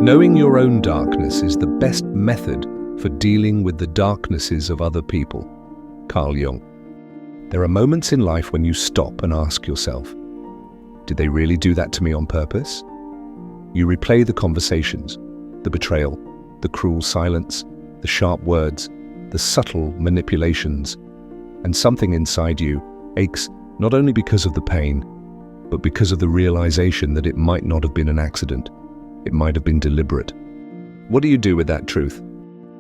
Knowing your own darkness is the best method for dealing with the darknesses of other people. Carl Jung. There are moments in life when you stop and ask yourself, did they really do that to me on purpose? You replay the conversations, the betrayal, the cruel silence, the sharp words, the subtle manipulations, and something inside you aches not only because of the pain, but because of the realization that it might not have been an accident. It might have been deliberate. What do you do with that truth?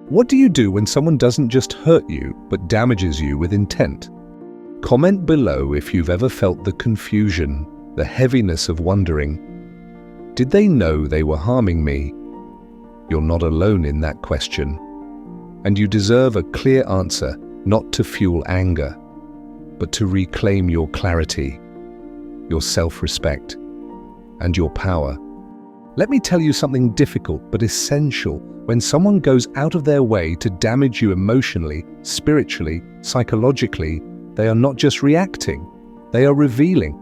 What do you do when someone doesn't just hurt you, but damages you with intent? Comment below if you've ever felt the confusion, the heaviness of wondering, did they know they were harming me? You're not alone in that question. And you deserve a clear answer, not to fuel anger, but to reclaim your clarity, your self-respect, and your power. Let me tell you something difficult but essential. When someone goes out of their way to damage you emotionally, spiritually, psychologically, they are not just reacting, they are revealing.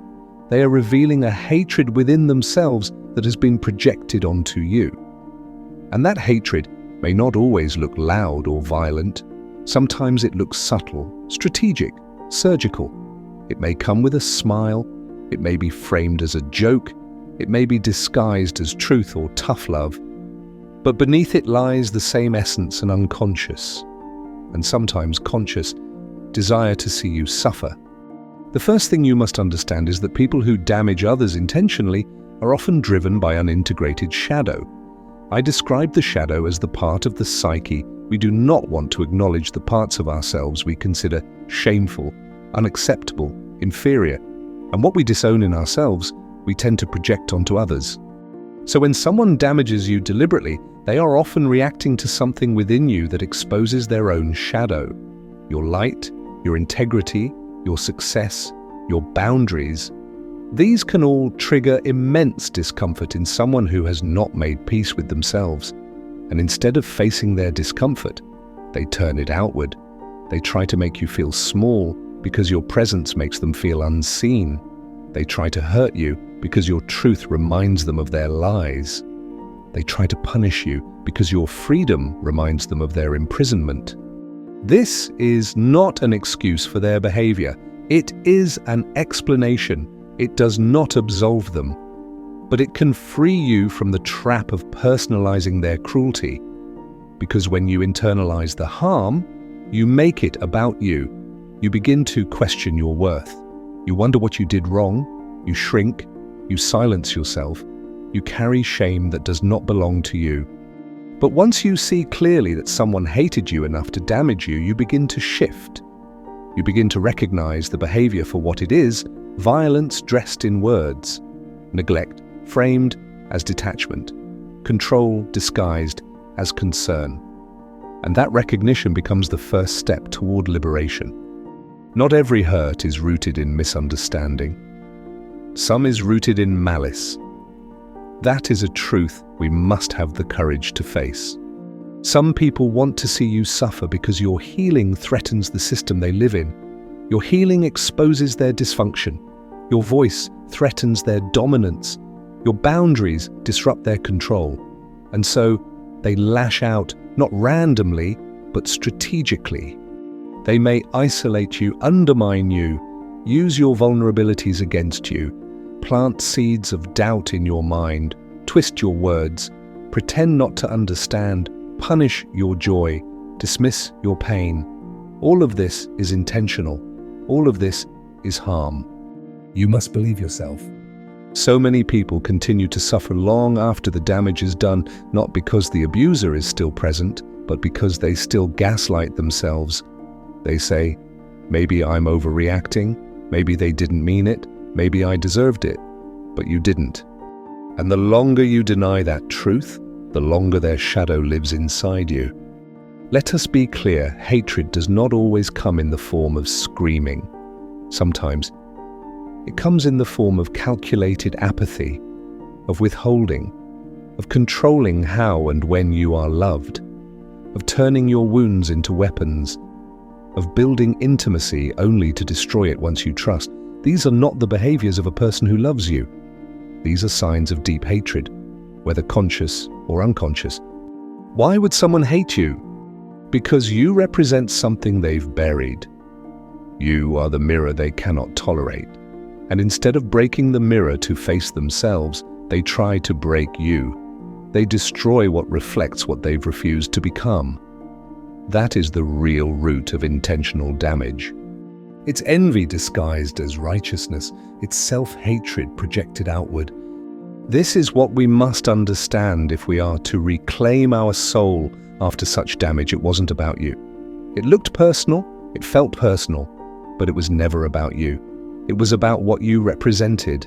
They are revealing a hatred within themselves that has been projected onto you. And that hatred may not always look loud or violent. Sometimes it looks subtle, strategic, surgical. It may come with a smile, it may be framed as a joke, it may be disguised as truth or tough love, but beneath it lies the same essence and unconscious, and sometimes conscious, desire to see you suffer. The first thing you must understand is that people who damage others intentionally are often driven by unintegrated shadow. I describe the shadow as the part of the psyche we do not want to acknowledge, the parts of ourselves we consider shameful, unacceptable, inferior, and what we disown in ourselves we tend to project onto others. So when someone damages you deliberately, they are often reacting to something within you that exposes their own shadow. Your light, your integrity, your success, your boundaries. These can all trigger immense discomfort in someone who has not made peace with themselves. And instead of facing their discomfort, they turn it outward. They try to make you feel small because your presence makes them feel unseen. They try to hurt you because your truth reminds them of their lies. They try to punish you because your freedom reminds them of their imprisonment. This is not an excuse for their behavior. It is an explanation. It does not absolve them, but it can free you from the trap of personalizing their cruelty. Because when you internalize the harm, you make it about you. You begin to question your worth. You wonder what you did wrong. You shrink. You silence yourself. You carry shame that does not belong to you. But once you see clearly that someone hated you enough to damage you, you begin to shift. You begin to recognize the behavior for what it is: violence dressed in words, neglect framed as detachment, control disguised as concern. And that recognition becomes the first step toward liberation. Not every hurt is rooted in misunderstanding. Some is rooted in malice. That is a truth we must have the courage to face. Some people want to see you suffer because your healing threatens the system they live in. Your healing exposes their dysfunction. Your voice threatens their dominance. Your boundaries disrupt their control. And so they lash out, not randomly, but strategically. They may isolate you, undermine you, use your vulnerabilities against you, plant seeds of doubt in your mind, twist your words, pretend not to understand, punish your joy, dismiss your pain. All of this is intentional. All of this is harm. You must believe yourself. So many people continue to suffer long after the damage is done, not because the abuser is still present, but because they still gaslight themselves. They say, maybe I'm overreacting, maybe they didn't mean it, maybe I deserved it, but you didn't. And the longer you deny that truth, the longer their shadow lives inside you. Let us be clear, hatred does not always come in the form of screaming. Sometimes it comes in the form of calculated apathy, of withholding, of controlling how and when you are loved, of turning your wounds into weapons, of building intimacy only to destroy it once you trust. These are not the behaviors of a person who loves you. These are signs of deep hatred. whether conscious or unconscious. Why would someone hate you? Because you represent something they've buried. You are the mirror they cannot tolerate. And instead of breaking the mirror to face themselves, they try to break you. They destroy what reflects what they've refused to become. That is the real root of intentional damage. It's envy disguised as righteousness. It's self-hatred projected outward. This is what we must understand if we are to reclaim our soul after such damage. It wasn't about you. It looked personal, it felt personal, but it was never about you. It was about what you represented.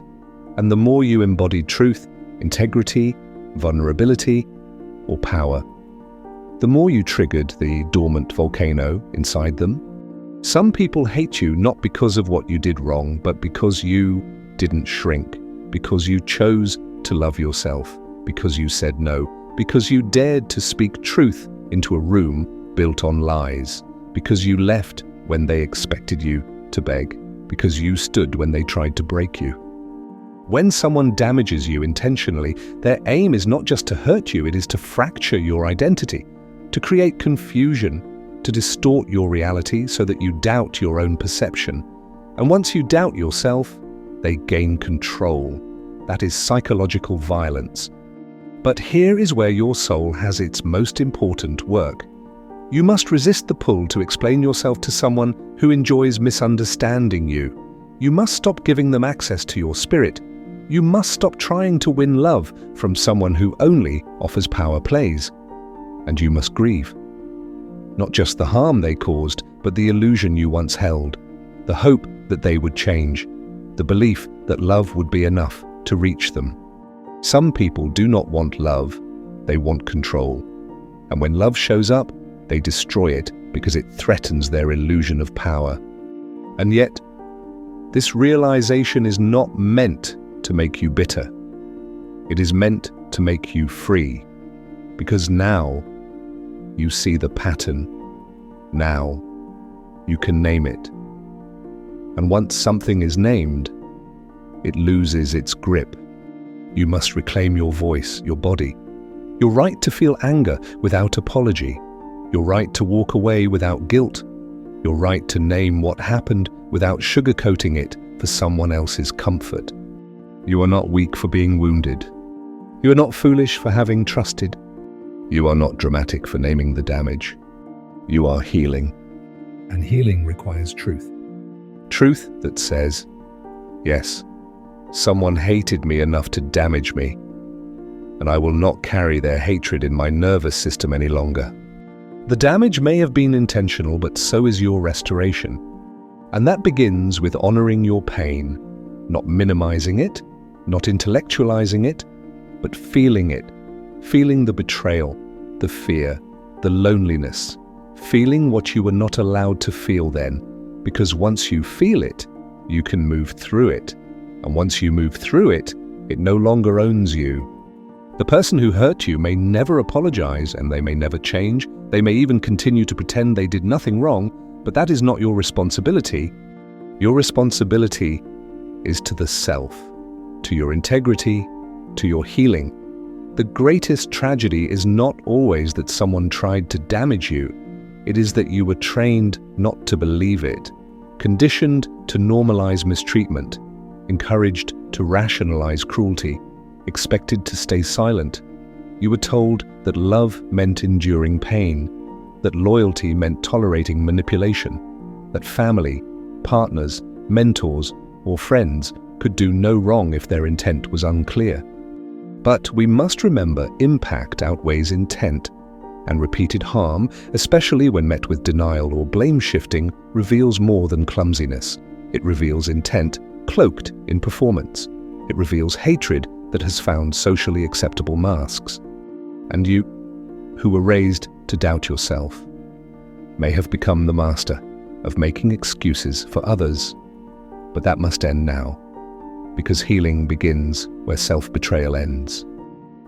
And the more you embodied truth, integrity, vulnerability, or power, the more you triggered the dormant volcano inside them. Some people hate you not because of what you did wrong, but because you didn't shrink, because you chose to love yourself, because you said no, because you dared to speak truth into a room built on lies, because you left when they expected you to beg, because you stood when they tried to break you. When someone damages you intentionally, their aim is not just to hurt you, it is to fracture your identity, to create confusion, to distort your reality so that you doubt your own perception. And once you doubt yourself, they gain control. That is psychological violence. But here is where your soul has its most important work. You must resist the pull to explain yourself to someone who enjoys misunderstanding you. You must stop giving them access to your spirit. You must stop trying to win love from someone who only offers power plays. And you must grieve. Not just the harm they caused, but the illusion you once held, the hope that they would change, the belief that love would be enough to reach them. Some people do not want love, they want control. And when love shows up, they destroy it because it threatens their illusion of power. And yet, this realization is not meant to make you bitter. It is meant to make you free, because now you see the pattern. Now you can name it. And once something is named, it loses its grip. You must reclaim your voice, your body, your right to feel anger without apology, your right to walk away without guilt, your right to name what happened without sugarcoating it for someone else's comfort. You are not weak for being wounded. You are not foolish for having trusted. You are not dramatic for naming the damage. You are healing. And healing requires truth. Truth that says, yes, someone hated me enough to damage me, and I will not carry their hatred in my nervous system any longer. The damage may have been intentional, but so is your restoration. And that begins with honoring your pain, not minimizing it, not intellectualizing it, but feeling it, feeling the betrayal, the fear, the loneliness, feeling what you were not allowed to feel then, because once you feel it, you can move through it. And once you move through it, it no longer owns you. The person who hurt you may never apologize, and they may never change. They may even continue to pretend they did nothing wrong, but that is not your responsibility. Your responsibility is to the self, to your integrity, to your healing. The greatest tragedy is not always that someone tried to damage you. It is that you were trained not to believe it, conditioned to normalize mistreatment, encouraged to rationalize cruelty, expected to stay silent. You were told that love meant enduring pain, that loyalty meant tolerating manipulation, that family, partners, mentors, or friends could do no wrong if their intent was unclear. But we must remember impact outweighs intent, and repeated harm, especially when met with denial or blame shifting, reveals more than clumsiness. It reveals intent cloaked in performance. It reveals hatred that has found socially acceptable masks. And you, who were raised to doubt yourself, may have become the master of making excuses for others. But that must end now, because healing begins where self-betrayal ends.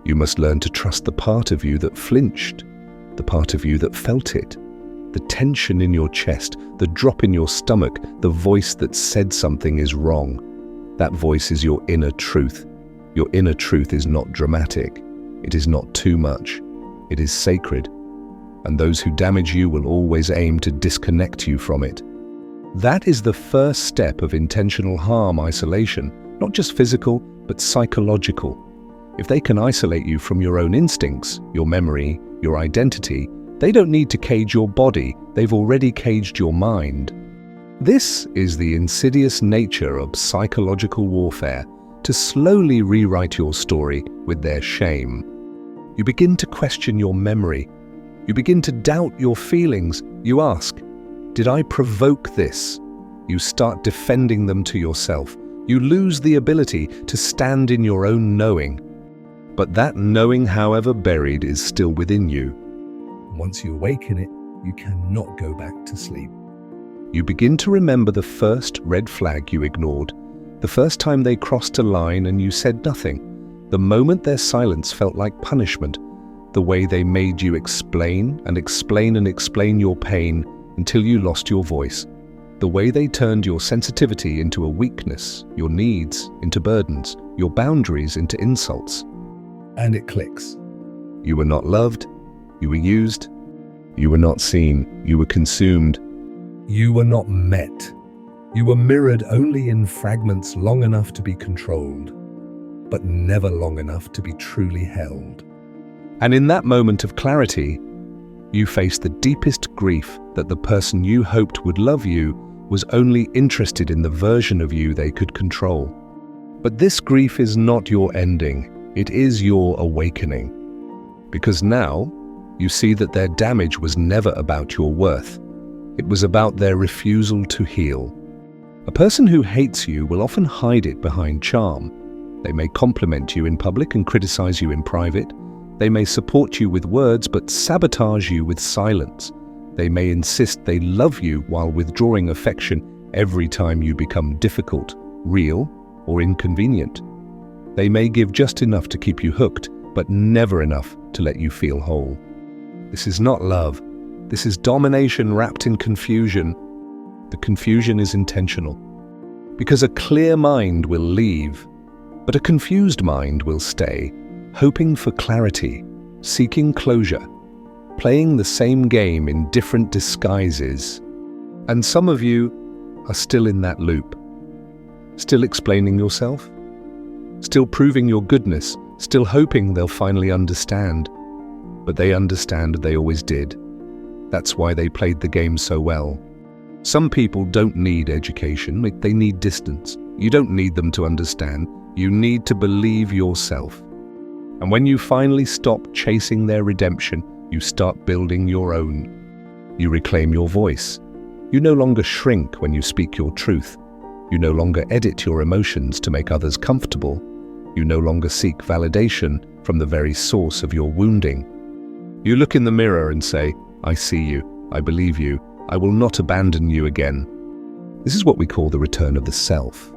You must learn to trust the part of you that flinched, the part of you that felt it, the tension in your chest, the drop in your stomach, the voice that said something is wrong. That voice is your inner truth. Your inner truth is not dramatic. It is not too much. It is sacred. And those who damage you will always aim to disconnect you from it. That is the first step of intentional harm isolation, not just physical, but psychological. If they can isolate you from your own instincts, your memory, your identity, they don't need to cage your body, they've already caged your mind. This is the insidious nature of psychological warfare, to slowly rewrite your story with their shame. You begin to question your memory. You begin to doubt your feelings. You ask, did I provoke this? You start defending them to yourself. You lose the ability to stand in your own knowing. But that knowing, however buried, is still within you. Once you awaken it, you cannot go back to sleep. You begin to remember the first red flag you ignored, the first time they crossed a line and you said nothing, the moment their silence felt like punishment, the way they made you explain and explain and explain your pain until you lost your voice, the way they turned your sensitivity into a weakness, your needs into burdens, your boundaries into insults. And it clicks. You were not loved, you were used, you were not seen, you were consumed. You were not met. You were mirrored only in fragments long enough to be controlled, but never long enough to be truly held. And in that moment of clarity, you face the deepest grief that the person you hoped would love you was only interested in the version of you they could control. But this grief is not your ending, it is your awakening. Because now, you see that their damage was never about your worth. It was about their refusal to heal. A person who hates you will often hide it behind charm. They may compliment you in public and criticize you in private. They may support you with words but sabotage you with silence. They may insist they love you while withdrawing affection every time you become difficult, real, or inconvenient. They may give just enough to keep you hooked, but never enough to let you feel whole. This is not love. This is domination wrapped in confusion. The confusion is intentional. Because a clear mind will leave, but a confused mind will stay, hoping for clarity, seeking closure, playing the same game in different disguises. And some of you are still in that loop, still explaining yourself, still proving your goodness, still hoping they'll finally understand. But they understand, they always did. That's why they played the game so well. Some people don't need education, they need distance. You don't need them to understand, you need to believe yourself. And when you finally stop chasing their redemption, you start building your own. You reclaim your voice. You no longer shrink when you speak your truth. You no longer edit your emotions to make others comfortable. You no longer seek validation from the very source of your wounding. You look in the mirror and say, I see you, I believe you, I will not abandon you again. This is what we call the return of the self.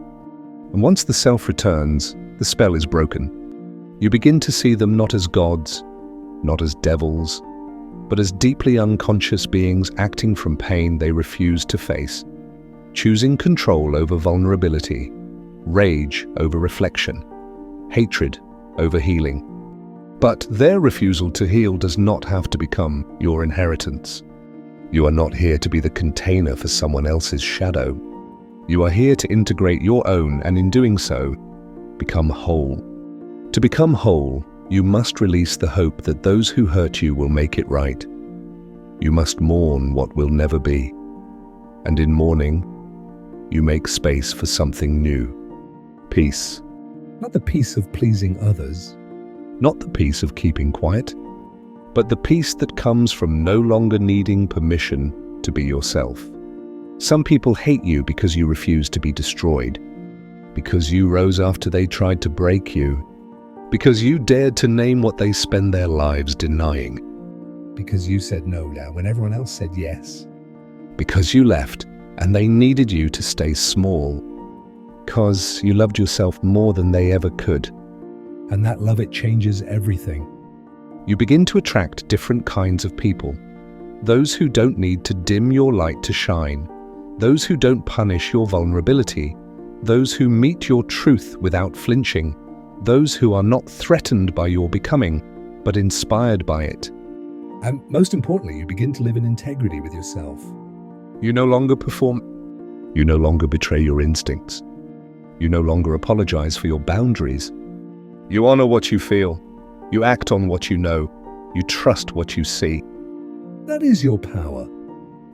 And once the self returns, the spell is broken. You begin to see them not as gods, not as devils, but as deeply unconscious beings acting from pain they refuse to face, choosing control over vulnerability, rage over reflection, hatred over healing. But their refusal to heal does not have to become your inheritance. You are not here to be the container for someone else's shadow. You are here to integrate your own and in doing so, become whole. To become whole, you must release the hope that those who hurt you will make it right. You must mourn what will never be. And in mourning, you make space for something new. Peace. Not the peace of pleasing others. Not the peace of keeping quiet, but the peace that comes from no longer needing permission to be yourself. Some people hate you because you refuse to be destroyed, because you rose after they tried to break you, because you dared to name what they spend their lives denying, because you said no now when everyone else said yes, because you left and they needed you to stay small, because you loved yourself more than they ever could. And that love, it changes everything. You begin to attract different kinds of people. Those who don't need to dim your light to shine. Those who don't punish your vulnerability. Those who meet your truth without flinching. Those who are not threatened by your becoming. but inspired by it. And most importantly, you begin to live in integrity with yourself. You no longer perform. You no longer betray your instincts. You no longer apologize for your boundaries. You honor what you feel. You act on what you know. You trust what you see. That is your power.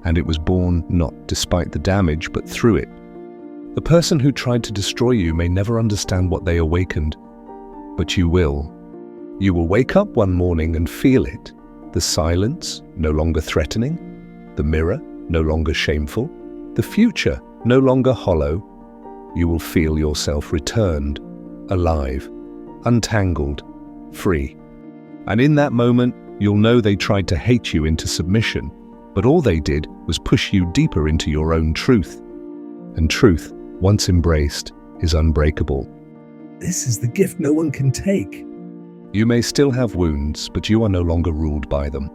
And it was born not despite the damage, but through it. The person who tried to destroy you may never understand what they awakened, but you will. You will wake up one morning and feel it. The silence, no longer threatening. The mirror, no longer shameful. The future, no longer hollow. You will feel yourself returned, alive, untangled, free. And in that moment, you'll know they tried to hate you into submission, but all they did was push you deeper into your own truth. And truth, once embraced, is unbreakable. This is the gift no one can take. You may still have wounds, but you are no longer ruled by them.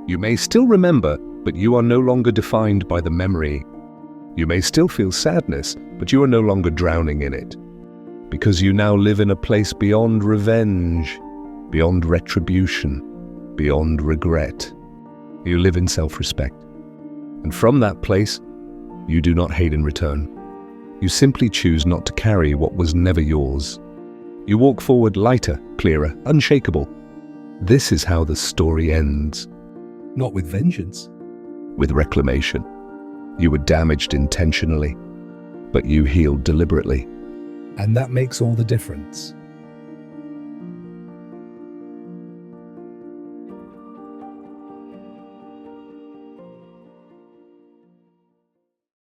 You may still remember, but you are no longer defined by the memory. You may still feel sadness, but you are no longer drowning in it. Because you now live in a place beyond revenge, beyond retribution, beyond regret. You live in self-respect. And from that place, you do not hate in return. You simply choose not to carry what was never yours. You walk forward lighter, clearer, unshakable. This is how the story ends. Not with vengeance. With reclamation. You were damaged intentionally, but you healed deliberately. And that makes all the difference.